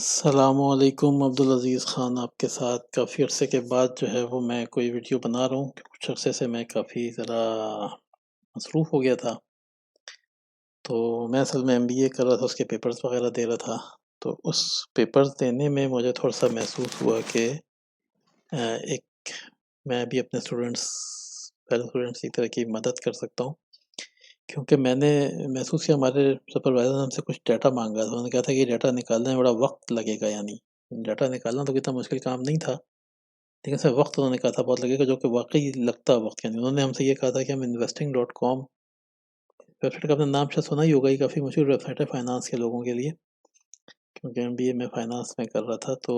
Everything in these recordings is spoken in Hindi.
अस्सलामुअलैकुम अब्दुल अज़ीज़ ख़ान आपके साथ काफ़ी अरसे के बाद जो है वो मैं कोई वीडियो बना रहा हूँ। कुछ अरसे से मैं काफ़ी ज़रा मसरूफ़ हो गया था। तो मैं असल में एमबीए कर रहा था, उसके पेपर्स वग़ैरह दे रहा था। तो उस पेपर्स देने में मुझे थोड़ा-सा महसूस हुआ कि एक मैं भी अपने फेलो स्टूडेंट्स की तरह की मदद कर सकता हूँ। क्योंकि मैंने महसूस किया हमारे सुपरवाइज़र ने हमसे कुछ डाटा माँगा था। उन्होंने कहा था कि डाटा निकालने में बड़ा वक़्त लगेगा यानी। डाटा निकालना तो इतना मुश्किल काम नहीं था, लेकिन सर वक़्त उन्होंने कहा था बहुत लगेगा, जो कि वाक़ई लगता वक़्त यानी उन्होंने हमसे ये कहा था कि हम इन्वेस्टिंग डॉट कॉम वेबसाइट का आपने नाम शायद सुना ही होगा, ये काफ़ी मशहूर वेबसाइट है फ़ाइनेंस के लोगों के लिए, क्योंकि एमबीए मैं फ़ाइनेंस में कर रहा था। तो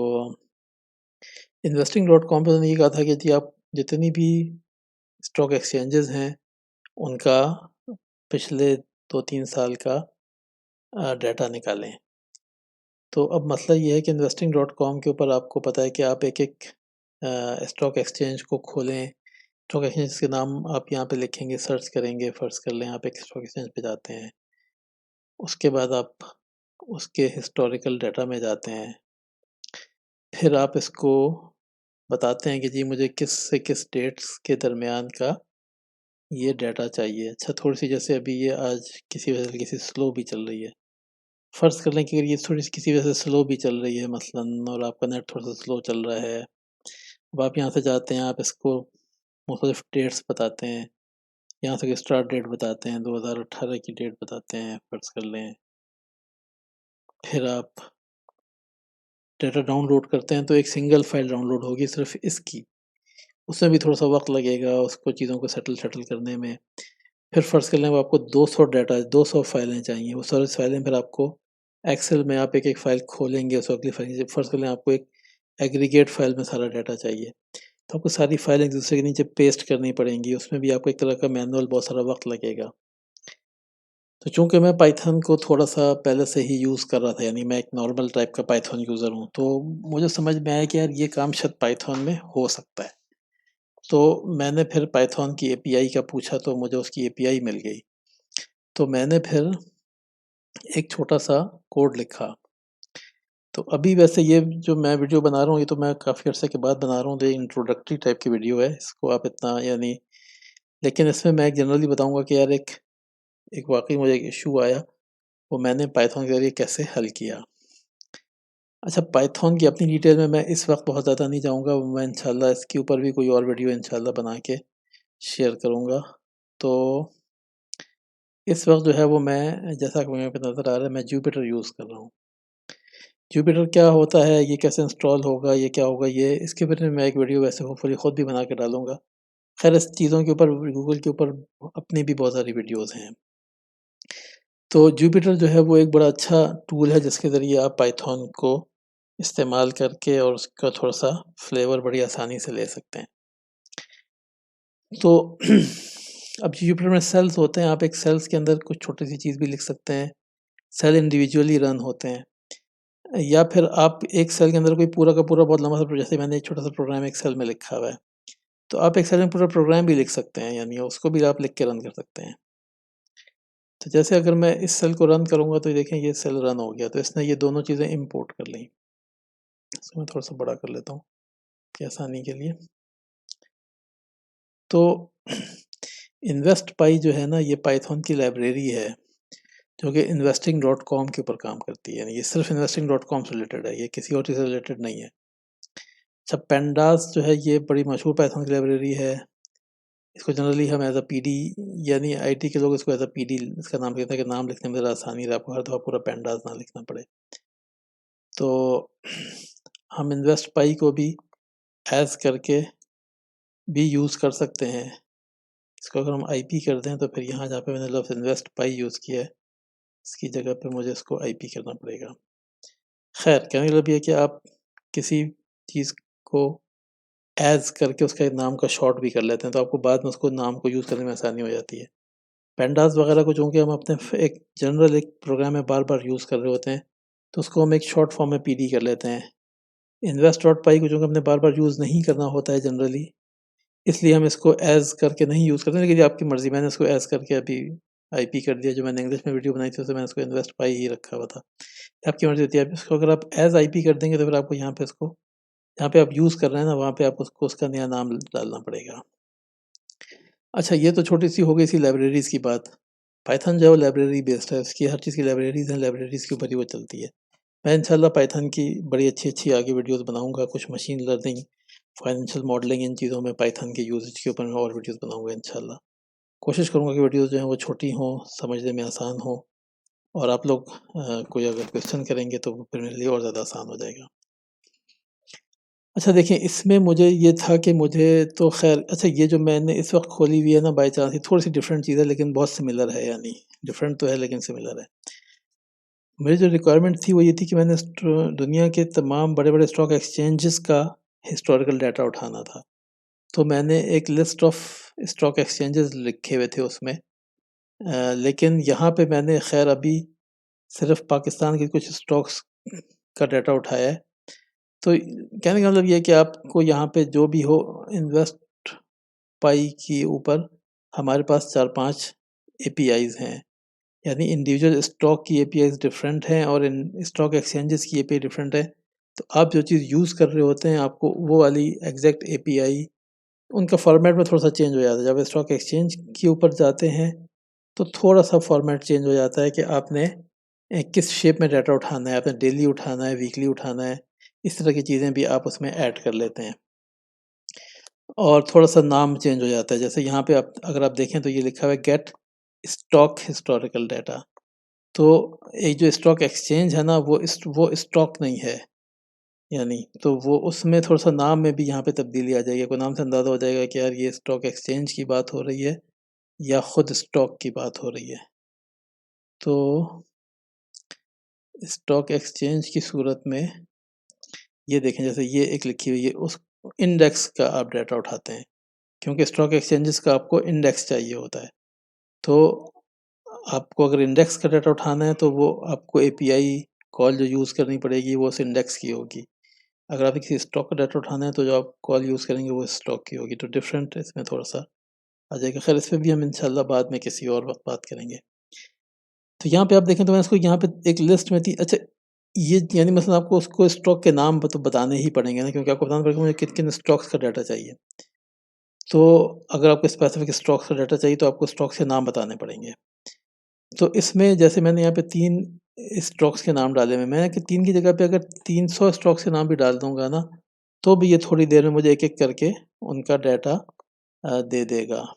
इन्वेस्टिंग डॉट कॉम पे उन्होंने ये कहा था कि जी आप जितनी भी स्टॉक एक्सचेंजेज़ हैं, उनका पिछले 2-3 साल का डाटा निकालें। तो अब मसला ये है कि इन्वेस्टिंग डॉट कॉम के ऊपर आपको पता है कि आप एक-एक स्टॉक एक्सचेंज को खोलें, स्टॉक एक्सचेंज के नाम आप यहाँ पे लिखेंगे, सर्च करेंगे, फ़र्ज़ कर लें आप एक स्टॉक एक्सचेंज पे जाते हैं। उसके बाद आप उसके हिस्टोरिकल डाटा में जाते हैं। फिर आप इसको बताते हैं कि जी मुझे किस से किस डेट्स के दरमियान का ये डाटा चाहिए। अच्छा, थोड़ी-सी जैसे अभी ये आज किसी वजह से किसी स्लो भी चल रही है। फ़र्ज़ कर लें कि अगर ये थोड़ी-सी किसी वजह से स्लो भी चल रही है मसलन, और आपका नेट थोड़ा-सा स्लो चल रहा है। अब आप यहाँ से जाते हैं, आप इसको मुख़्तलिफ़ डेट्स बताते हैं। यहाँ से स्टार्ट डेट बताते हैं, 2018 की डेट बताते हैं, फ़र्ज़ कर लें। फिर आप डाटा डाउनलोड करते हैं, तो एक सिंगल फ़ाइल डाउनलोड होगी सिर्फ़ इसकी। उसमें भी थोड़ा-सा वक़्त लगेगा उसको चीज़ों को सेटल करने में। फिर फ़र्ज़ कर लें वो आपको 200 फ़ाइलें चाहिए। वो सारी फ़ाइलें फिर आपको एक्सेल में आप एक-एक फ़ाइल खोलेंगे, उसको अगली फ़ाइल फ़र्ज़ कर लें आपको एक एग्रीगेट फ़ाइल में सारा डाटा चाहिए। तो आपको सारी फ़ाइलें एक-दूसरे के नीचे पेस्ट करनी पड़ेंगी, उसमें भी आपको एक तरह का मैनुअल बहुत सारा वक़्त लगेगा। तो चूँकि मैं पाइथन को थोड़ा-सा पहले से ही यूज़ कर रहा था, यानी मैं एक नॉर्मल टाइप का पाइथन यूज़र हूँ, तो मुझे समझ में आया कि यार ये काम शायद पाइथन में हो सकता है। तो मैंने फिर पाइथन की एपीआई का पूछा, तो मुझे उसकी एपीआई मिल गई। तो मैंने फिर एक छोटा-सा कोड लिखा। तो अभी वैसे ये जो मैं वीडियो बना रहा हूँ, ये तो मैं काफ़ी अरसे के बाद बना रहा हूँ, तो ये इंट्रोडक्टरी टाइप की वीडियो है। इसको आप इतना यानी, लेकिन इसमें मैं जनरली बताऊँगा कि यार एक एक वाक़ई मुझे एक इश्यू आया, वो मैंने पाइथन के ज़रिए कैसे हल किया। अच्छा, पाइथन की अपनी डिटेल में मैं इस वक़्त बहुत ज़्यादा नहीं जाऊँगा, मैं इंशाल्लाह इसके ऊपर भी कोई और वीडियो इंशाल्लाह बना के शेयर करूँगा। तो इस वक़्त जो है वो मैं, जैसा कि मुझे पे नज़र आ रहा है, मैं जुपिटर यूज़ कर रहा हूँ। जुपिटर क्या होता है, ये कैसे इंस्टॉल होगा, ये क्या होगा, ये इसके बारे में मैं एक वीडियो वैसे होपफुली खुद भी बना के डालूँगा। ख़ैर इस चीज़ों के ऊपर गूगल के ऊपर अपनी भी बहुत सारी वीडियोज़ हैं। तो जुपिटर जो है वो एक बड़ा अच्छा टूल है, जिसके ज़रिए आप पाइथन को इस्तेमाल करके और उसका थोड़ा-सा फ्लेवर बड़ी आसानी से ले सकते हैं। तो अब जुपिटर में सेल्स होते हैं, आप एक सेल्स के अंदर कुछ छोटी-सी चीज़ भी लिख सकते हैं। सेल इंडिविजुअली रन होते हैं, या फिर आप एक सेल के अंदर कोई पूरा का पूरा बहुत लंबा-सा जैसे मैंने एक छोटा-सा प्रोग्राम एक सेल में लिखा हुआ है, तो आप एक सेल में पूरा प्रोग्राम भी लिख सकते हैं, यानी उसको भी आप लिख के रन कर सकते हैं। तो जैसे अगर मैं इस सेल को रन करूँगा, तो ये देखें ये सेल रन हो गया, तो इसने ये दोनों चीज़ें इम्पोर्ट कर लीं। इसको मैं थोड़ा-सा बड़ा कर लेता हूँ कि आसानी के लिए। तो इन्वेस्ट पाई जो है ना, ये पाइथन की लाइब्रेरी है, जो कि इन्वेस्टिंग डॉट कॉम के ऊपर काम करती है, यानी ये सिर्फ़ इन्वेस्टिंग डॉट कॉम से रिलेटेड है, ये किसी और चीज़ से रिलेटेड नहीं है। अच्छा, पेंडास जो है ये बड़ी मशहूर पाइथन की लाइब्रेरी है। इसको जनरली हम एज़ अ पीडी, यानी आईटी के लोग इसको एज़ अ पीडी इसका नाम कहते हैं कि नाम लिखने में ज़रा आसानी रहे, आपको हर दफ़ा पूरा पेंडास ना लिखना पड़े। तो हम इन्वेस्ट पाई को भी ऐज़ करके भी यूज़ कर सकते हैं। इसको अगर हम आईपी कर दें, तो फिर यहाँ जहाँ पे मैंने लफ्ज़ इन्वेस्ट पाई यूज़ किया है, इसकी जगह पे मुझे इसको आईपी करना पड़ेगा। ख़ैर, कहने का मतलब ये है कि आप किसी चीज़ को ऐज़ करके उसका एक नाम का शॉर्ट भी कर लेते हैं, तो आपको बाद में उसको नाम को यूज़ करने में आसानी हो जाती है। पेंडास वगैरह को चूँकि हम अपने एक जनरल एक प्रोग्राम में बार-बार यूज़ कर रहे होते हैं, तो उसको हम एक शॉर्ट फॉर्म में पीडी कर लेते हैं। इन्वेस्ट डॉट पाई को चूँकि हमने बार-बार यूज़ नहीं करना होता है जनरली, इसलिए हम इसको ऐज़ करके नहीं यूज़ करते हैं, लेकिन ये आपकी मर्ज़ी, मैंने इसको ऐज़ करके अभी आईपी कर दिया। जो मैंने इंग्लिश में वीडियो बनाई थी उसमें मैंने इसको इन्वेस्ट पाई ही रखा हुआ था। आपकी मर्ज़ी होती है, आप इसको अगर आप एज़ आईपी कर देंगे तो फिर आपको यहाँ पे इसको, जहाँ पे आप यूज़ कर रहे हैं ना, वहाँ पे आपको उसको उसका नया नाम डालना पड़ेगा। अच्छा, ये तो छोटी-सी हो गई थी लाइब्रेरीज़ की बात। पाइथन जो है वो लाइब्रेरी बेस्ड है, उसकी हर चीज़ की लाइब्रेरीज़ हैं, लाइब्रेरीज़ के ऊपर ही वो चलती है। मैं इंशाल्लाह पाइथन की बड़ी अच्छी-अच्छी आगे वीडियोज़ बनाऊँगा, कुछ मशीन लर्निंग, फाइनेंशियल मॉडलिंग, इन चीज़ों में पाइथन के यूसेज के ऊपर मैं और वीडियोज़ बनाऊँगा इंशाल्लाह। कोशिश करूँगा कि वीडियोज़ जो हैं वो छोटी हों, समझने में आसान हों, और आप लोग कोई अगर क्वेश्चन करेंगे तो वो फिर मेरे लिए और ज़्यादा आसान हो जाएगा। अच्छा देखिए, इसमें मुझे ये था कि मुझे तो ख़ैर, अच्छा ये जो मैंने इस वक़्त खोली हुई है ना बाय चांस, ये थोड़ी-सी डिफरेंट चीज़ है लेकिन बहुत सिमिलर है, यानी डिफरेंट तो है लेकिन सिमिलर है। मेरी जो रिक्वायरमेंट थी वो ये थी कि मैंने दुनिया के तमाम बड़े-बड़े स्टॉक एक्सचेंजेस का हिस्टोरिकल डाटा उठाना था। तो मैंने एक लिस्ट ऑफ स्टॉक एक्सचेंजेस लिखे हुए थे उसमें। लेकिन यहाँ पे मैंने ख़ैर अभी सिर्फ़ पाकिस्तान के कुछ स्टॉक्स का डाटा उठाया है। तो कहने का मतलब ये है कि आपको यहाँ पे जो भी हो, इन्वेस्ट पाई के ऊपर हमारे पास 4-5 एपीआईज़ हैं। यानी इंडिविजुअल स्टॉक की एपीआईज़ डिफरेंट हैं और इन स्टॉक एक्सचेंजेस की एपीआई डिफरेंट है। तो आप जो चीज़ यूज़ कर रहे होते हैं, आपको वो वाली एग्जैक्ट एपीआई, उनका फॉर्मेट में थोड़ा सा चेंज हो जाता है। जब स्टॉक एक्सचेंज के ऊपर जाते हैं तो थोड़ा सा फॉर्मेट चेंज हो जाता है कि आपने किस शेप में डाटा उठाना है, आपने डेली उठाना है, वीकली उठाना है, इस तरह की चीज़ें भी आप उसमें ऐड कर लेते हैं। और थोड़ा-सा नाम चेंज हो जाता है, जैसे यहाँ पे आप अगर आप देखें तो ये लिखा हुआ है गेट स्टॉक हिस्टोरिकल डाटा। तो एक जो स्टॉक एक्सचेंज है ना, वो स्टॉक नहीं है, यानी तो वो उसमें थोड़ा-सा नाम में भी यहाँ पे तब्दीली आ जाएगी। आपको नाम से अंदाज़ा हो जाएगा कि यार ये स्टॉक एक्सचेंज की बात हो रही है या खुद स्टॉक की बात हो रही है। तो स्टॉक एक्सचेंज की सूरत में ये देखें, जैसे ये एक लिखी हुई है, उस इंडेक्स का आप डाटा उठाते हैं, क्योंकि स्टॉक एक्सचेंजेस का आपको इंडेक्स चाहिए होता है। तो आपको अगर इंडेक्स का डाटा उठाना है तो वो आपको एपीआई कॉल जो यूज़ करनी पड़ेगी वो उस इंडेक्स की होगी। अगर आप किसी स्टॉक का डाटा उठाना है तो जो आप कॉल यूज़ करेंगे वो स्टॉक की होगी। तो डिफरेंट इसमें थोड़ा-सा आ जाएगा। ख़ैर इस पे भी हम इंशाल्लाह बाद में किसी और वक़्त बात करेंगे। तो यहाँ पे आप देखें तो मैंने इसको यहाँ पे एक लिस्ट में थी। अच्छा, ये यानी मसलन आपको उसको स्टॉक के नाम तो बताने ही पड़ेंगे ना, क्योंकि आपको बताना पड़ेगा मुझे किन-किन स्टॉक्स का डाटा चाहिए। तो अगर आपको स्पेसिफिक स्टॉक्स का डाटा चाहिए तो आपको स्टॉक्स के नाम बताने पड़ेंगे। तो इसमें जैसे मैंने यहाँ पे 3 स्टॉक्स के नाम डाले हुए हैं। मैं कि 3 की जगह पे अगर 300 स्टॉक्स के नाम भी डाल दूँगा ना, तो भी ये थोड़ी देर में मुझे एक-एक करके उनका डाटा दे देगा।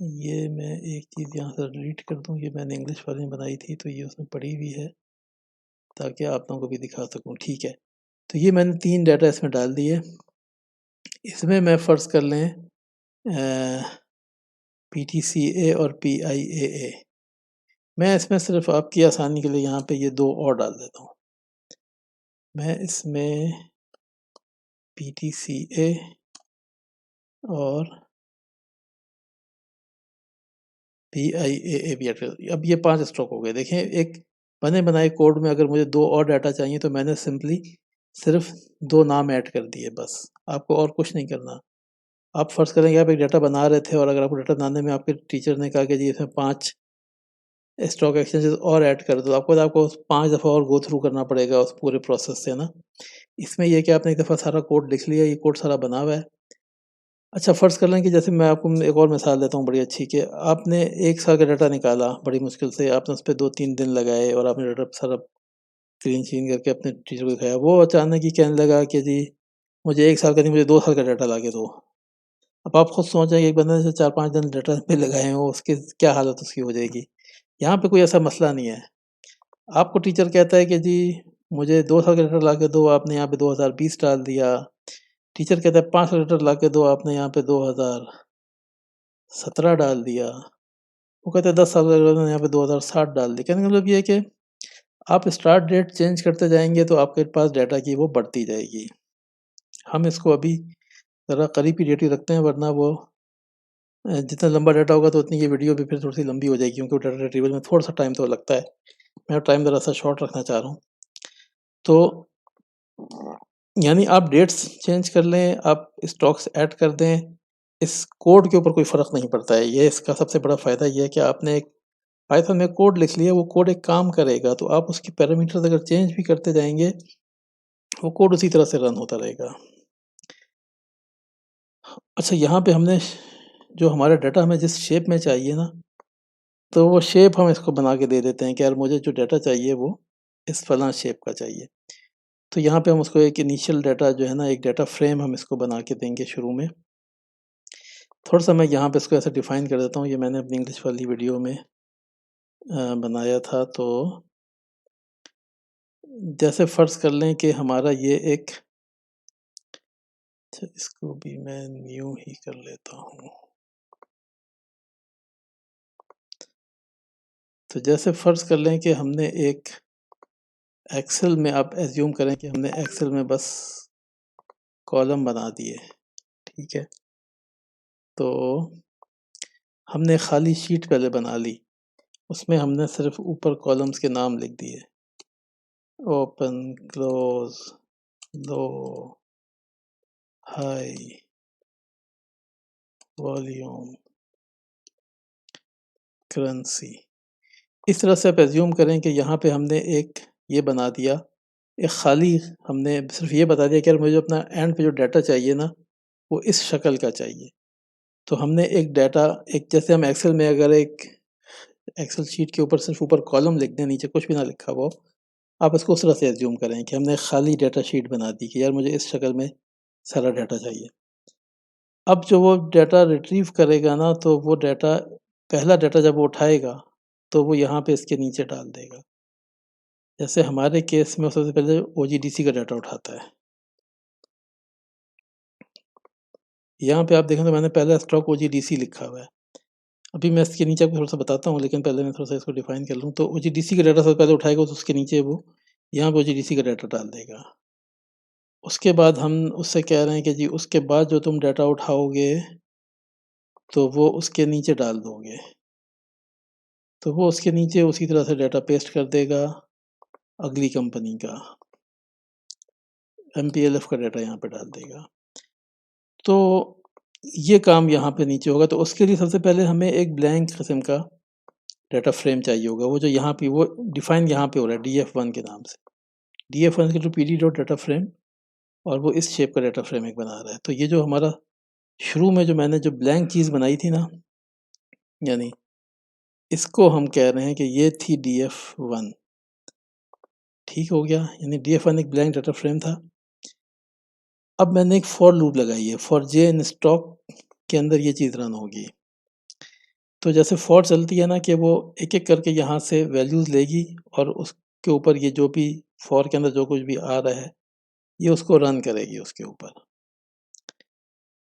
ये मैं एक चीज़ यहाँ से डिलीट कर दूँ, ये मैंने इंग्लिश वाली में बनाई थी तो ये उसमें पड़ी हुई है, ताकि आप लोगों को भी दिखा सकूँ। ठीक है, तो ये मैंने 3 डाटा इसमें डाल दिए। इसमें मैं फ़र्ज़ कर लें पीटीसीए और पीआईएए। मैं इसमें सिर्फ़ आपकी आसानी के लिए यहाँ पे ये 2 और डाल देता हूँ। मैं इसमें पीटीसीए और पीआईएए भी ऐड कर, अब ये 5 स्टॉक हो गए। देखें, एक बने-बनाए कोड में अगर मुझे 2 और डाटा चाहिए तो मैंने सिंपली सिर्फ़ 2 नाम ऐड कर दिए बस। आपको और कुछ नहीं करना। आप फ़र्ज़ करें कि आप एक डाटा बना रहे थे और अगर आपको डाटा बनाने में आपके टीचर ने कहा कि जी इसमें 5 स्टॉक एक्सचेंजेस और ऐड कर दो, आपको 5 दफ़ा और गो थ्रू करना पड़ेगा उस पूरे प्रोसेस से ना। इसमें ये है कि आपने एक दफ़ा सारा कोड लिख लिया, ये कोड सारा बना हुआ है। अच्छा, फ़र्ज़ कर लें कि जैसे मैं आपको एक और मिसाल देता हूँ बड़ी अच्छी, कि आपने 1 साल का डाटा निकाला बड़ी मुश्किल से, आपने उस पे 2-3 दिन लगाए और आपने डाटा सारा क्लीन-शीन करके अपने टीचर को दिखाया। वो अचानक ही कहने लगा कि जी मुझे 1 साल का नहीं, मुझे 2 साल का डाटा ला के दो। अब आप खुद सोचें कि एक बंदे ने 4-5 दिन डाटा पे लगाए हों, उसकी क्या हालत उसकी हो जाएगी। यहाँ पे कोई ऐसा मसला नहीं है। आपको टीचर कहता है कि जी मुझे 2 साल का डाटा ला के दो, आपने यहाँ पे 2020 डाल दिया। टीचर कहता है 5 साल का डाटा ला के दो, आपने यहाँ पे 2017 डाल दिया। वो कहते हैं 10 साल का डाटा, यहाँ पे 2060 डाल दिया। कहने का मतलब ये है कि आप स्टार्ट डेट चेंज करते जाएँगे तो आपके पास डाटा की वो बढ़ती जाएगी। हम इसको अभी ज़रा करीब की डेट ही रखते हैं, वरना वो जितना लंबा डाटा होगा तो उतनी ये वीडियो भी फिर थोड़ी-सी लंबी हो जाएगी, क्योंकि वो डाटा रिट्रीवल में थोड़ा-सा टाइम तो लगता है। मैं टाइम ज़रा-सा शॉर्ट रखना चाह रहा हूँ। तो यानी आप डेट्स चेंज कर लें, आप स्टॉक्स ऐड कर दें, इस कोड के ऊपर कोई फ़र्क नहीं पड़ता है। ये इसका सबसे बड़ा फ़ायदा ये है कि आपने एक पाइथन में कोड लिख लिया, वो कोड एक काम करेगा, तो आप उसके पैरामीटर्स अगर चेंज भी करते जाएँगे, वो कोड उसी तरह से रन होता रहेगा। अच्छा, यहाँ पे हमने जो हमारा डाटा हमें जिस शेप में चाहिए ना, तो वो शेप हम इसको बना के दे देते हैं कि यार मुझे जो डाटा चाहिए वो इस फलाँ शेप का चाहिए। तो यहाँ पे हम उसको एक इनिशियल डाटा जो है ना, एक डाटा फ्रेम हम इसको बना के देंगे शुरू में। थोड़ा-सा मैं यहाँ पे इसको ऐसे डिफ़ाइन कर देता हूँ, ये मैंने अपनी इंग्लिश वाली वीडियो में बनाया था। तो जैसे फ़र्ज़ कर लें कि हमारा ये एक, अच्छा इसको भी मैं न्यू ही कर लेता हूँ। तो जैसे फ़र्ज़ कर लें कि हमने एक एक्सेल में, आप एज़्यूम करें कि हमने एक्सेल में बस कॉलम बना दिए, ठीक है? तो हमने खाली शीट पहले बना ली, उसमें हमने सिर्फ़ ऊपर कॉलम्स के नाम लिख दिए, ओपन, क्लोज़, लो, हाई, वॉल्यूम, करेंसी। इस तरह से आप एज़्यूम करें कि यहाँ पे हमने एक ये बना दिया, एक खाली, हमने सिर्फ़ ये बता दिया कि यार मुझे अपना एंड पे जो डाटा चाहिए ना, वो इस शक्ल का चाहिए। तो हमने एक डाटा, एक जैसे हम एक्सेल में अगर एक एक्सेल शीट के ऊपर सिर्फ़ ऊपर कॉलम लिख दें, नीचे कुछ भी ना लिखा हुआ हो, आप इसको उस तरह से एज़्यूम करें कि हमने खाली डाटा शीट बना दी कि यार मुझे इस शक्ल में सारा डाटा चाहिए। अब जो वो डाटा रिट्रीव करेगा ना, तो वो डाटा, पहला डाटा जब वो उठाएगा, तो वो यहाँ पे इसके नीचे डाल देगा। जैसे हमारे केस में वो सबसे पहले ओजीडीसी का डाटा उठाता है। यहाँ पे आप देखें तो मैंने पहला स्टॉक ओजीडीसी लिखा हुआ है। अभी मैं इसके नीचे आपको थोड़ा-सा बताता हूँ, लेकिन पहले मैं थोड़ा-सा इसको डिफ़ाइन कर लूँ। तो ओजीडीसी का डाटा सबसे पहले उठाएगा, तो उसके नीचे वो यहाँ पे ओजीडीसी का डाटा डाल देगा। उसके बाद हम उससे कह रहे हैं कि जी उसके बाद जो तुम डाटा उठाओगे, तो वो उसके नीचे डाल दोगे। तो वो उसके नीचे उसी तरह से डाटा पेस्ट कर देगा अगली कंपनी का, एमपीएलएफ का डाटा यहाँ पे डाल देगा। तो ये काम यहाँ पे नीचे होगा, तो उसके लिए सबसे पहले हमें एक ब्लैंक किस्म का डाटा फ्रेम चाहिए होगा। वो जो यहाँ पे वो डिफ़ाइन यहाँ पे हो रहा है डीएफ1 के नाम से। डीएफ1 के through PD dot data frame, और वो इस शेप का डाटा फ्रेम एक बना रहा है। तो ये जो हमारा शुरू में जो मैंने जो ब्लैंक चीज़ बनाई थी ना, यानी इसको हम कह रहे हैं कि ये थी डीएफ1। ठीक हो गया? यानी डीएफ1 एक ब्लैंक डाटा फ्रेम था। अब मैंने एक फॉर लूप लगाई है, फॉर जे इन स्टॉक के अंदर ये चीज़ रन होगी। तो जैसे फॉर चलती है ना कि वो एक-एक करके यहाँ से वैल्यूज़ लेगी, और उसके ऊपर ये जो भी फॉर के अंदर जो कुछ भी आ रहा है, ये उसको रन करेगी उसके ऊपर।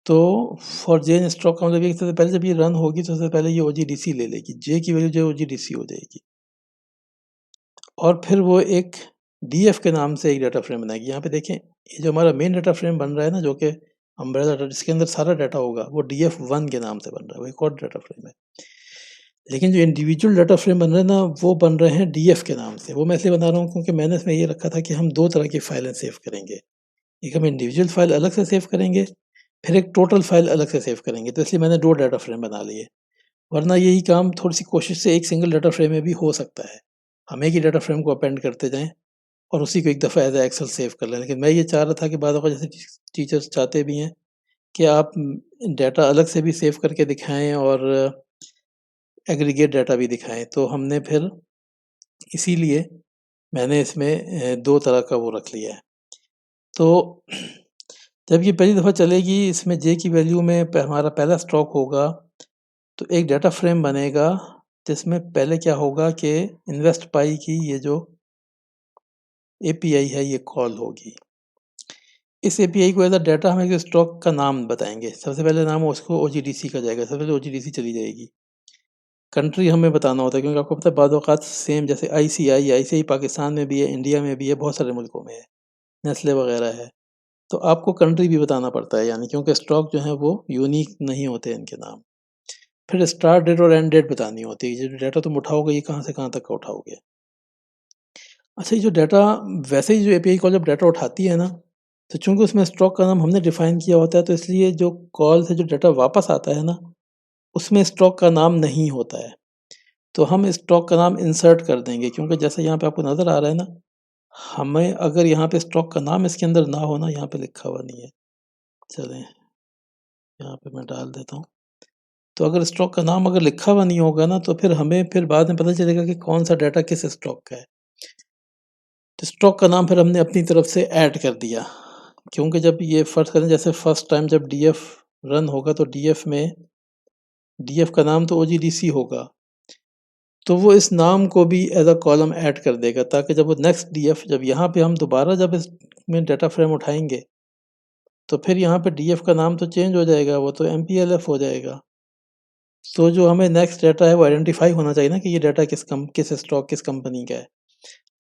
तो फॉर जे इन स्टॉक का मतलब ये, सबसे पहले जब ये रन होगी, तो सबसे पहले ये ओजीडीसी ले लेगी, जे की वैल्यू जो है ओजीडीसी हो जाएगी, और फिर वो एक डीएफ के नाम से एक डाटा फ्रेम बनाएगी। यहाँ पे देखें, ये जो हमारा मेन डाटा फ्रेम बन रहा है ना, जो कि अम्ब्रेला डाटा जिसके अंदर सारा डाटा होगा, वो डीएफ1 के नाम से बन रहा है, वो एक और डाटा फ्रेम है। लेकिन जो इंडिविजुअल डाटा फ्रेम बन रहे हैं ना, वो बन रहे हैं डीएफ के नाम से। वो मैं इसलिए बना रहा हूँ क्योंकि मैंने इसमें ये रखा था कि हम 2 तरह की फाइलें सेव करेंगे। एक हम इंडिविजुअल फाइल अलग से सेव करेंगे, फिर एक टोटल फाइल अलग से सेव करेंगे। तो इसलिए मैंने 2 डाटा फ्रेम बना लिए। वरना यही काम थोड़ी-सी कोशिश से एक सिंगल डाटा फ्रेम में भी हो सकता है। हम एक ही डाटा फ्रेम को अपेंड करते जाएँ और उसी को एक दफ़ा एज़ अ एक्सेल सेव कर लें। लेकिन मैं ये चाह रहा था कि बाद जैसे टीचर्स चाहते भी हैं कि आप डाटा अलग से भी सेव करके दिखाएँ और एग्रीगेट डाटा भी दिखाएँ। तो हमने फिर इसीलिए मैंने इसमें 2 तरह का वो रख लिया है। तो जब ये पहली दफ़ा चलेगी, इसमें जे की वैल्यू में हमारा पहला स्टॉक होगा, तो एक डाटा फ्रेम बनेगा, जिसमें पहले क्या होगा कि इन्वेस्ट पाई की ये जो एपीआई है, ये कॉल होगी। इस एपीआई को एज़ अ डाटा हम एक स्टॉक का नाम बताएँगे। सबसे पहले नाम उसको ओजीडीसी का जाएगा, सबसे पहले ओजीडीसी चली जाएगी। कंट्री हमें बताना होता है, क्योंकि आपको पता है बाद औक़ात सेम जैसे आईसीआई पाकिस्तान में भी है, इंडिया में भी है, बहुत सारे मुल्कों में है, नेस्ले वग़ैरह है। तो आपको कंट्री भी बताना पड़ता है, यानी क्योंकि स्टॉक जो हैं वो यूनिक नहीं होते इनके नाम। फिर स्टार्ट डेट और एंड डेट बतानी होती है, ये जो डाटा तुम उठाओगे ये कहाँ से कहाँ तक का उठाओगे। अच्छा, ये जो डाटा, वैसे ही जो एपीआई कॉल जब डाटा उठाती है ना, तो चूँकि उसमें स्टॉक का नाम हमने डिफ़ाइन किया होता है, तो इसलिए जो कॉल से जो डाटा वापस आता है ना, उसमें स्टॉक का नाम नहीं होता है। तो हम स्टॉक का नाम इंसर्ट कर देंगे, क्योंकि जैसे यहाँ पे आपको नज़र आ रहा है ना, हमें अगर यहाँ पे स्टॉक का नाम इसके अंदर ना हो ना, यहाँ पे लिखा हुआ नहीं है। चलें, यहाँ पे मैं डाल देता हूँ। तो अगर स्टॉक का नाम अगर लिखा हुआ नहीं होगा ना, तो फिर हमें फिर बाद में पता चलेगा कि कौन-सा डाटा किस स्टॉक का है। तो स्टॉक का नाम फिर हमने अपनी तरफ से ऐड कर दिया, क्योंकि जब ये फ़र्ज़ करें जैसे फर्स्ट टाइम जब डीएफ रन होगा, तो डीएफ में डीएफ का नाम तो ओजीडीसी होगा, तो वो इस नाम को भी एज़ अ कॉलम ऐड कर देगा, ताकि जब वो नेक्स्ट डीएफ जब यहाँ पे हम दोबारा जब इसमें डाटा फ्रेम उठाएँगे, तो फिर यहाँ पे डीएफ का नाम तो चेंज हो जाएगा, वो तो एमपीएलएफ हो जाएगा। तो जो हमें नेक्स्ट डाटा है वो आइडेंटिफ़ाई होना चाहिए ना कि ये डाटा किस स्टॉक किस कंपनी का है।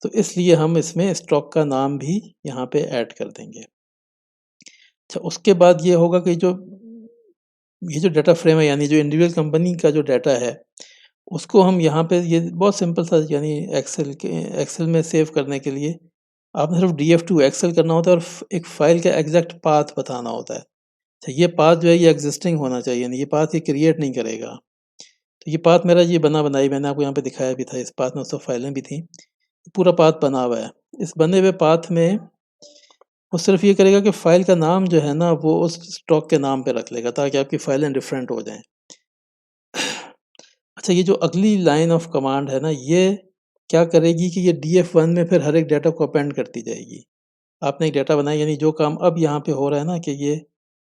तो इसलिए हम इसमें स्टॉक का नाम भी यहाँ पे ऐड कर देंगे। अच्छा, उसके बाद ये होगा कि ये जो डाटा फ्रेम है, यानी जो इंडिविजुअल कंपनी का जो डाटा है, उसको हम यहाँ पे ये बहुत सिंपल सा, यानी एक्सेल में सेव करने के लिए आपने सिर्फ डीएफ टू एक्सेल करना होता है और एक फ़ाइल का एग्जैक्ट पाथ बताना होता है। अच्छा, ये पाथ जो है ये एग्जिस्टिंग होना चाहिए, यानी ये पाथ ये क्रिएट नहीं करेगा। तो ये पाथ मेरा ये बना बनाई मैंने आपको यहाँ पे दिखाया भी था, इस पाथ में सब फाइलें भी थी, पूरा पाथ बना हुआ है। इस बने हुए पाथ में वो सिर्फ ये करेगा कि फ़ाइल का नाम जो है ना, वो उस स्टॉक के नाम पे रख लेगा, ताकि आपकी फ़ाइलें डिफरेंट हो जाएँ। अच्छा, ये जो अगली लाइन ऑफ कमांड है ना, ये क्या करेगी कि ये डीएफ1 में फिर हर एक डाटा को अपेंड करती जाएगी। आपने एक डाटा बनाया, यानी जो काम अब यहाँ पे हो रहा है ना, कि ये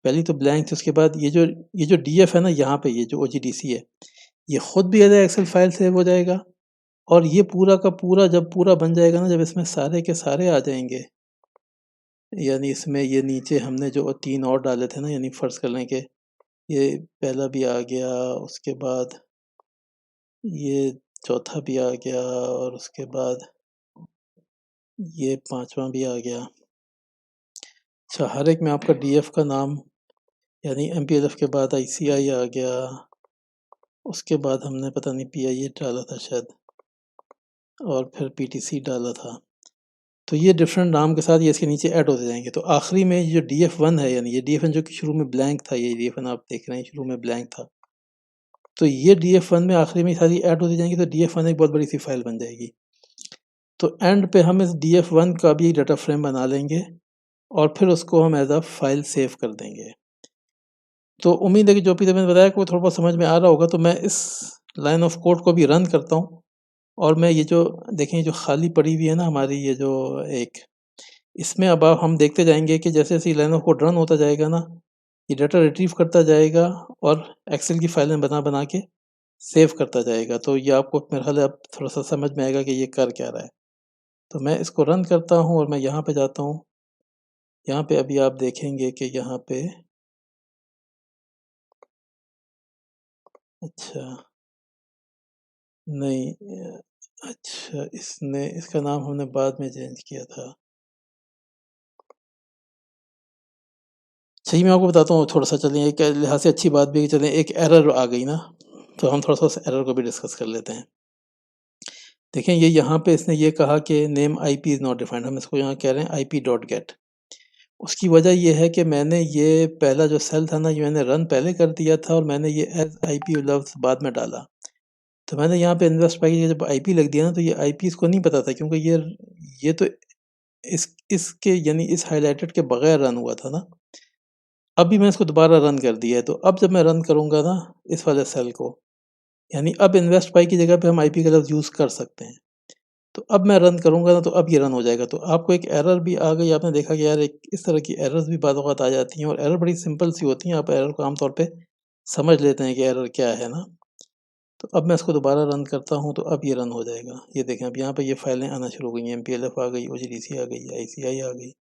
पहले तो ब्लैंक थी, उसके बाद ये जो डीएफ है ना, यहाँ पे ये जो ओजीडीसी है, ये खुद भी एज एक्सेल फाइल सेव हो जाएगा, और ये पूरा का पूरा जब पूरा बन जाएगा ना, जब इसमें सारे के सारे आ जाएंगे, यानी इसमें ये नीचे हमने जो 3 और डाले थे ना, यानी फ़र्ज़ कर लें कि ये पहला भी आ गया, उसके बाद ये चौथा भी आ गया, और उसके बाद ये 5वां भी आ गया। अच्छा, हर एक में आपका डीएफ का नाम, यानी एमपीएलएफ के बाद आईसीआई आ गया, उसके बाद हमने पता नहीं पीआईए डाला था शायद, और फिर पीटीसी डाला था। तो ये डिफरेंट नाम के साथ ये इसके नीचे ऐड होते जाएँगे। तो आखिरी में ये जो डीएफ1 है, यानी ये डीएफ1 जो कि शुरू में ब्लैंक था, ये डीएफ1 आप देख रहे हैं शुरू में ब्लैंक था। तो ये डीएफ1 में आखिरी में सारी ऐड होती जाएँगी, तो डीएफ1 एक बहुत बड़ी-सी फ़ाइल बन जाएगी। तो एंड पे हम इस डीएफ1 का भी डाटा फ्रेम बना लेंगे, और फिर उसको हम एज़ अ फ़ाइल सेव कर देंगे। तो उम्मीद है कि जो भी मैंने बताया कि वो थोड़ा बहुत समझ में आ रहा होगा। तो मैं इस लाइन ऑफ कोड को भी रन करता हूँ, और मैं ये जो देखें, जो खाली पड़ी हुई है ना हमारी ये जो एक, इसमें अब आप हम देखते जाएँगे कि जैसे-जैसे ये लाइन ऑफ कोड रन होता जाएगा ना, ये डाटा रिट्रीव करता जाएगा और एक्सेल की फाइलें बना-बना के सेव करता जाएगा। तो ये आपको मेरा ख़्याल है अब थोड़ा-सा समझ में आएगा कि ये कर क्या रहा है। तो मैं इसको रन करता हूँ और मैं यहाँ पे जाता हूँ। यहाँ पे अभी आप देखेंगे कि यहाँ पे अच्छा, नहीं, अच्छा, इसका नाम हमने बाद में चेंज किया था। सही मैं आपको बताता हूँ थोड़ा-सा, चलिए एक लिहाज़ से अच्छी बात भी है कि चलें एक एरर आ गई ना, तो हम थोड़ा-सा उस एरर को भी डिस्कस कर लेते हैं। देखें, ये यहाँ पे इसने ये कहा कि name IP is not defined, हम इसको यहाँ कह रहे हैं आईपी डॉट गेट। उसकी वजह ये है कि मैंने ये पहला जो सेल था ना, ये मैंने रन पहले कर दिया था, और मैंने ये एज़ आईपी लफ्ज़ बाद में डाला। तो मैंने यहाँ पे इन्वेस्ट पाई जब आईपी लिख दिया ना, तो ये आईपी इसको नहीं पता था, क्योंकि ये तो इसके यानी इस हाइलाइटेड के बगैर रन हुआ था ना। अभी मैं इसको दोबारा रन कर दिया है, तो अब जब मैं रन करूँगा ना इस वाले सेल को, यानी अब इन्वेस्ट पाई की जगह पे हम आईपी का लफ्ज़ यूज़ कर सकते हैं। तो अब मैं रन करूँगा ना, तो अब ये रन हो जाएगा। तो आपको एक एरर भी आ गई, आपने देखा कि यार एक इस तरह की एरर्स भी बाद वक़्त आ जाती हैं, और एरर बड़ी सिंपल सी होती हैं, आप एरर को आम तौर पे समझ लेते हैं कि एरर क्या है ना। तो अब मैं इसको दोबारा रन करता हूँ, तो अब ये रन हो जाएगा। ये देखें, अब यहाँ पे ये फाइलें आना शुरू हो गई हैं, एमपीएलएफ आ गई, ओजीडीसी आ गई, आईसीआई आ गई।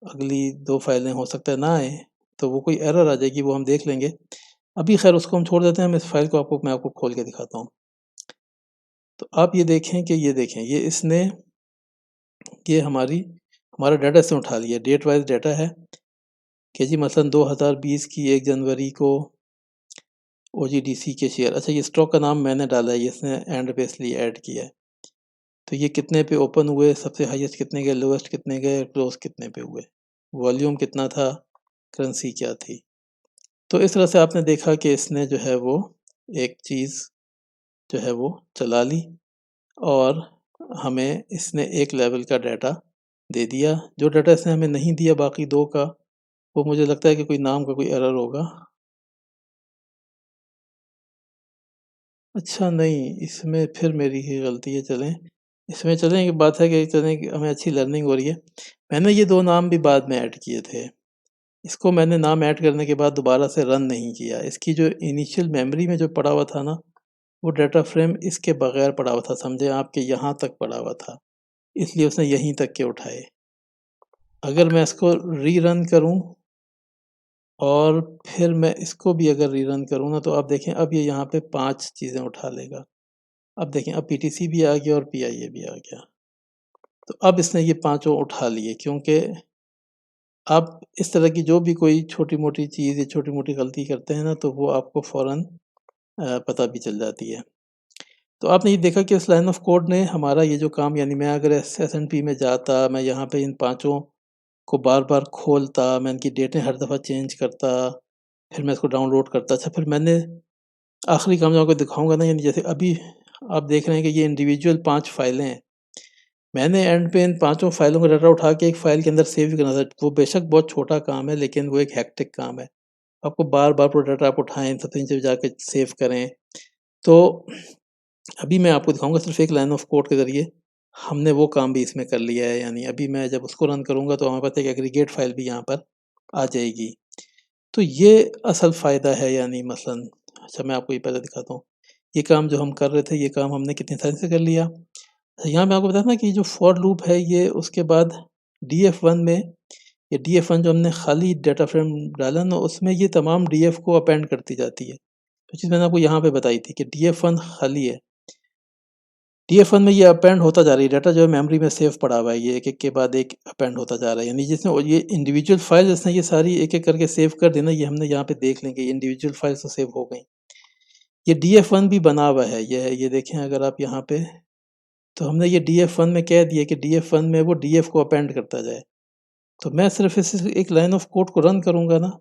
अगली 2 फाइलें हो सकता है ना आएँ, तो वो कोई एरर आ जाएगी, वो हम देख लेंगे। अभी ख़ैर उसको हम छोड़ देते हैं, हम इस फाइल को मैं आपको खोल के दिखाता हूँ। तो आप ये देखें कि ये देखें, ये हमारा डाटा इसने उठा लिया, डेट वाइज़ डाटा है कि जी मसलन 2020 की 1 जनवरी को ओजीडीसी के शेयर, अच्छा ये स्टॉक का नाम मैंने डाला है, ये इसने एंड पे इसलिए ऐड किया है। तो ये कितने पे ओपन हुए, सबसे हाईएस्ट कितने गए, लोएस्ट कितने गए, क्लोज़ कितने पे हुए। वॉल्यूम कितना था, करेंसी क्या थी। तो इस तरह से आपने देखा कि इसने जो है वो एक चीज़ जो है वो चला ली और हमें इसने एक लेवल का डाटा दे दिया। जो डाटा इसने हमें नहीं दिया बाकी 2 का, वो मुझे लगता है कि कोई नाम का कोई एरर होगा। अच्छा नहीं, इसमें फिर मेरी ही गलती है, चलें। इसमें चलें एक बात है कि चलें कि हमें अच्छी लर्निंग हो रही है। मैंने ये 2 नाम भी बाद में ऐड किए थे। इसको मैंने नाम ऐड करने के बाद दोबारा से रन नहीं किया। इसकी जो इनिशियल मेमोरी में जो पड़ा हुआ था ना, वो डाटा फ्रेम इसके बगैर पड़ा हुआ था, समझें आप कि यहाँ तक पड़ा हुआ था, इसलिए उसने यहीं तक के उठाए। अगर मैं इसको रीरन करूँ और फिर मैं इसको भी अगर रीरन करूँ ना, तो आप देखें अब ये यहाँ पे 5 चीज़ें उठा लेगा। अब देखें, अब पीटीसी भी आ गया और पीआईए भी आ गया। तो अब इसने ये पाँचों उठा लिए, क्योंकि आप इस तरह की जो भी कोई छोटी-मोटी चीज़ या छोटी-मोटी गलती करते हैं ना, तो वो आपको फ़ौरन पता भी चल जाती है। तो आपने ये देखा कि इस लाइन ऑफ कोड ने हमारा ये जो काम, यानी मैं अगर एसएनपी में जाता, मैं यहाँ पे इन पाँचों को बार-बार खोलता, मैं इनकी डेटें हर दफ़ा चेंज करता, फिर मैं इसको डाउनलोड करता। अच्छा, फिर मैंने आखिरी काम जो आपको दिखाऊँगा ना, यानी जैसे अभी आप देख रहे हैं कि ये इंडिविजुअल 5 फाइलें हैं। मैंने एंड पे इन पाँचों फाइलों का डाटा उठा के एक फ़ाइल के अंदर सेव भी करना था। वो बेशक बहुत छोटा काम है, लेकिन वो एक हेक्टिक काम है। आपको बार-बार पूरा डाटा आप उठाएँ, सबसे नीचे जाके सेव करें। तो अभी मैं आपको दिखाऊँगा सिर्फ़ एक लाइन ऑफ कोड के ज़रिए हमने वो काम भी इसमें कर लिया है। यानी अभी मैं जब उसको रन करूँगा तो हमारे पास एक एग्रीगेट फ़ाइल भी यहाँ पर आ जाएगी। तो ये असल फ़ायदा है, यानी मसलन अच्छा मैं आपको ये पहले दिखाता हूँ। ये काम जो हम कर रहे थे, ये काम हमने कितनी आसानी से कर लिया। अच्छा, यहाँ मैं आपको बताया ना कि ये जो फॉर लूप है, ये उसके बाद डीएफ1 में, ये डीएफ1 जो हमने खाली डाटा फ्रेम डाला ना, उसमें ये तमाम डीएफ को अपेंड करती जाती है। तो चीज़ मैंने आपको यहाँ पे बताई थी कि डीएफ1 खाली है। डीएफ1 में ये अपेंड होता जा रही है, डाटा जो है मेमोरी में सेव पड़ा हुआ है, ये एक-एक के बाद एक अपेंड होता जा रहा है। यानी जिसने ये इंडिविजुअल फाइल जिसने ये सारी एक-एक करके सेव कर दी ना, ये हमने यहाँ पे देख लें कि इंडिविजुअल फाइल्स तो सेव हो गई। ये डीएफ1 भी बना हुआ है, ये है, ये देखें अगर आप यहाँ पे, तो हमने ये डीएफ1 में कह दिया कि डीएफ1 में वो डीएफ को अपेंड करता जाए। तो मैं सिर्फ़ इस एक लाइन ऑफ कोड को रन करूँगा ना,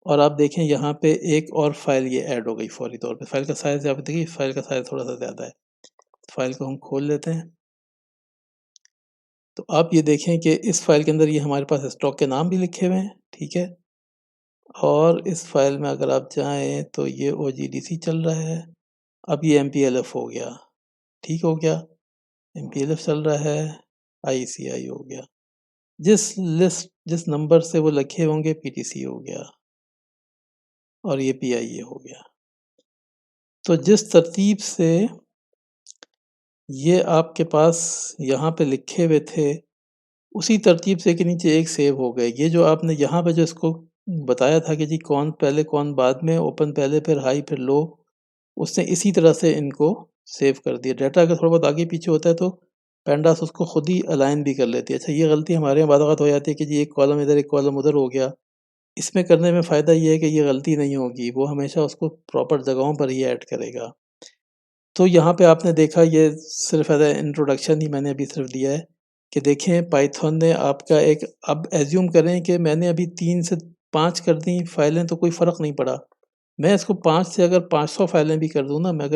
और आप देखें यहाँ पे एक और फ़ाइल ये ऐड हो गई फौरी तौर पे। फ़ाइल का साइज़ आप देखिए, फ़ाइल का साइज़ थोड़ा-सा ज़्यादा है। फ़ाइल को हम खोल लेते हैं। तो आप ये देखें कि इस फ़ाइल के अंदर ये हमारे पास स्टॉक के नाम भी लिखे हुए हैं, ठीक है? और इस फ़ाइल में अगर आप जाएँ तो ये ओजीडीसी चल रहा है। अब ये एमपीएलएफ हो गया, ठीक हो गया? एमपीएलएफ चल रहा है, आईसीआई हो गया। जिस नंबर से वो लिखे होंगे, पीटीसी हो गया और ये पीआईए हो गया। तो जिस तरतीब से ये आपके पास यहाँ पे लिखे हुए थे, उसी तरतीब से कि नीचे एक सेव हो गए। ये जो आपने यहाँ पे जो इसको बताया था कि जी कौन पहले कौन बाद में, ओपन पहले फिर हाई फिर लो, उसने इसी तरह से इनको सेव कर दिया। डाटा अगर थोड़ा बहुत आगे पीछे होता है तो पेंडास उसको खुद ही अलाइन भी कर लेती है। अच्छा, ये गलती हमारे यहाँ बाद-औक़ात हो जाती है कि जी एक कॉलम इधर एक कॉलम उधर हो गया। इसमें करने में फ़ायदा ये है कि ये गलती नहीं होगी, वो हमेशा उसको प्रॉपर जगहों पर ही ऐड करेगा। तो यहाँ पे आपने देखा, ये सिर्फ़ एज़ अ इंट्रोडक्शन ही मैंने अभी सिर्फ़ दिया है कि देखें पाइथन ने आपका एक, अब एज़्यूम करें कि मैंने अभी 3 से 5 कर दी फाइलें तो कोई फ़र्क नहीं पड़ा। मैं इसको 5 से अगर 500 फाइलें भी कर दूँ ना, मैं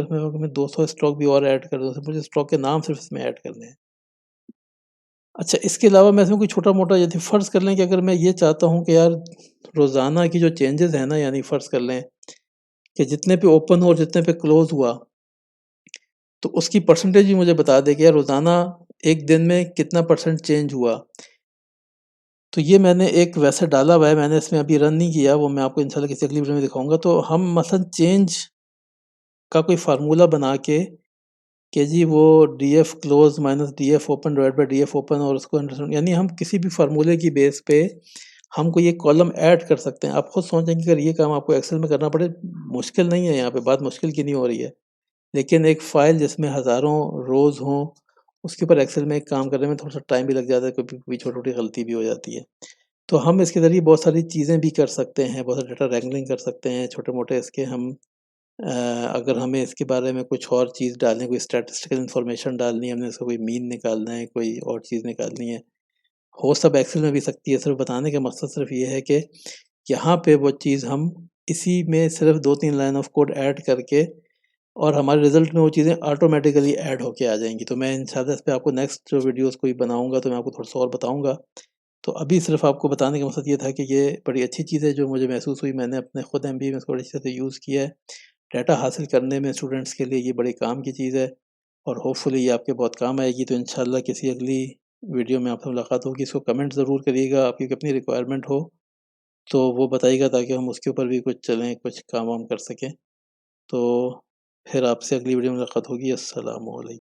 200 स्टॉक भी और ऐड कर दूँ, तो मुझे स्टॉक के नाम सिर्फ़ इसमें ऐड करने हैं। अच्छा, इसके अलावा मैं इसमें कोई छोटा-मोटा, यदि फ़र्ज़ कर लें कि अगर मैं ये चाहता हूँ कि यार रोज़ाना की जो चेंजेज़ हैं ना, यानी फ़र्ज़ कर लें कि जितने पे ओपन हुआ और जितने पे क्लोज़ हुआ, तो उसकी परसेंटेज भी मुझे बता दे कि यार रोज़ाना 1 दिन में कितना परसेंट चेंज हुआ। तो ये मैंने एक वैसे डाला हुआ है, मैंने इसमें अभी रन नहीं किया, वो मैं आपको इंशाल्लाह किसी अगली वीडियो में दिखाऊँगा। तो हम मसलन चेंज का कोई फ़ॉर्मूला बना के कि जी वो DF close minus DF open divide by DF open, और उसको अंडरस्टैंड, यानी हम किसी भी फ़ॉर्मूले की बेस पे हम कोई एक कॉलम ऐड कर सकते हैं। आप खुद सोचें कि अगर ये काम आपको एक्सेल में करना पड़े, मुश्किल नहीं है, यहाँ पे बात मुश्किल की नहीं हो रही है। लेकिन एक फ़ाइल जिसमें हज़ारों रोज़ हों, उसके ऊपर एक्सेल में एक काम करने में थोड़ा-सा टाइम भी लग जाता है, कभी-कभी छोटी-छोटी गलती भी हो जाती है। तो हम इसके ज़रिए बहुत सारी चीज़ें भी कर सकते हैं, बहुत सारा डाटा रैंगलिंग कर सकते हैं, छोटे-मोटे इसके हम अ, अगर हमें इसके बारे में कुछ और चीज़ डालनी है, कोई स्टैटिस्टिकल इन्फॉर्मेशन डालनी है, हमने इसका कोई मीन निकालना है, कोई और चीज़ निकालनी है, हो सब एक्सेल में भी सकती है, सिर्फ बताने का मकसद सिर्फ ये है कि यहाँ पे वो चीज़ हम इसी में सिर्फ 2-3 लाइन ऑफ कोड ऐड करके और हमारे रिज़ल्ट में वो चीज़ें ऑटोमेटिकली ऐड होके आ जाएँगी। तो मैं इंशाल्लाह इस पे आपको नेक्स्ट जो वीडियोज़ कोई बनाऊँगा तो मैं आपको थोड़ा-सा और बताऊँगा। तो अभी सिर्फ आपको बताने का मकसद ये था कि ये बड़ी अच्छी चीज़ है जो मुझे महसूस हुई, मैंने अपने खुद एमबीए में इसको बड़ी अच्छे से यूज़ किया है। डाटा हासिल करने में स्टूडेंट्स के लिए ये बड़े काम की चीज़ है और होपफुली ये आपके बहुत काम आएगी। तो इंशाल्लाह किसी अगली वीडियो में आपसे मुलाकात होगी। इसको कमेंट ज़रूर करिएगा, आपकी अपनी रिक्वायरमेंट हो तो वो बताइएगा ताकि हम उसके ऊपर भी कुछ चलें, कुछ काम वाम कर सकें। तो फिर आपसे अगली वीडियो में मुलाकात होगी। अस्सलामु अलैकुम।